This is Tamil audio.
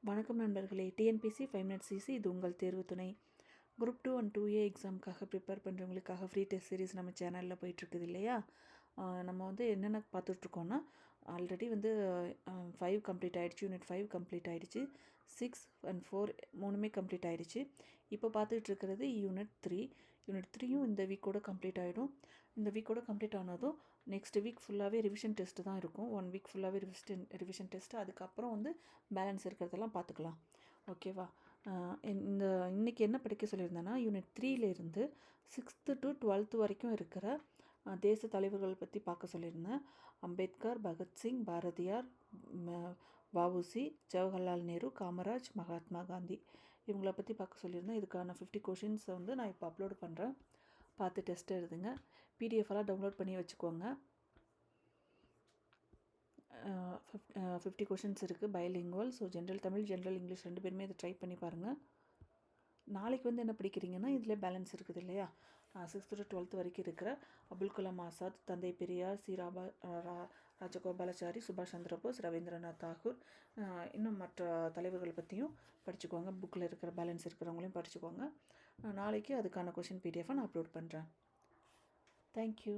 வணக்கம் நண்பர்களே. டிஎன்பிசி 5 மினிட்ஸ் சிசி இது உங்கள் தேர்வு துணை. குரூப் 2 அண்ட் 2A எக்ஸாமுக்காக ப்ரிப்பேர் பண்ணுறவங்களுக்காக ஃப்ரீ டெஸ்ட் சீரிஸ் நம்ம சேனலில் போயிட்டுருக்குது இல்லையா? நம்ம என்னென்ன பார்த்துட்ருக்கோன்னா, ஆல்ரெடி 5 கம்ப்ளீட் ஆகிடுச்சு, யூனிட் 5 கம்ப்ளீட் ஆகிடுச்சு, 6 அண்ட் 4 மூணுமே கம்ப்ளீட் ஆகிடுச்சு. இப்போ பார்த்துட்ருக்கிறது யூனிட் 3. யூனிட் 3யும் இந்த வீக்கோட கம்ப்ளீட் ஆகிடும். இந்த வீக்கோட கம்ப்ளீட் ஆனதும் நெக்ஸ்ட் வீக் ஃபுல்லாகவே ரிவிஷன் டெஸ்ட்டு தான் இருக்கும். 1 வீக் ஃபுல்லாகவே ரிவிஷன் டெஸ்ட்டு. அதுக்கப்புறம் பேலன்ஸ் இருக்கிறதெல்லாம் பார்த்துக்கலாம். ஓகேவா? இன்றைக்கி என்ன படிக்க சொல்லியிருந்தேன்னா, யூனிட் 3லேருந்து 6th to 12th வரைக்கும் இருக்கிற தேச தலைவர்கள் பற்றி பார்க்க சொல்லியிருந்தேன். அம்பேத்கர், பகத்சிங், பாரதியார், வஉசி, ஜவஹர்லால் நேரு, காமராஜ், மகாத்மா காந்தி இவங்கள பற்றி பார்க்க சொல்லியிருந்தேன். இதுக்கான 50 கொஷின்ஸ் நான் இப்போ அப்லோட் பண்ணுறேன். பார்த்து டெஸ்ட் எழுதுங்க. பிடிஎஃப்லாம் டவுன்லோட் பண்ணி வச்சுக்கோங்க. 50 கொஷின்ஸ் இருக்குது, bilingual. So general Tamil, general English 2 பேருமே இதை ட்ரை பண்ணி பாருங்கள். நாளைக்கு என்ன படிக்கிறீங்கன்னா, இதில் பேலன்ஸ் இருக்குது இல்லையா? 6th to 12th வரைக்கும் இருக்கிற அபுல் கலாம் ஆசாத், தந்தை பெரியார், ராஜகோபாலாச்சாரி, சுபாஷ் சந்திர போஸ், ரவீந்திரநாத் தாகூர், இன்னும் மற்ற தலைவர்கள் பற்றியும் படிச்சுக்கோங்க. புக்கில் இருக்கிற பேலன்ஸ் இருக்கிறவங்களையும் படிச்சுக்கோங்க. நாளைக்கு அதுக்கான கொஷின் பிடிஎஃபை நான் அப்லோட் பண்ணுறேன். தேங்க்யூ.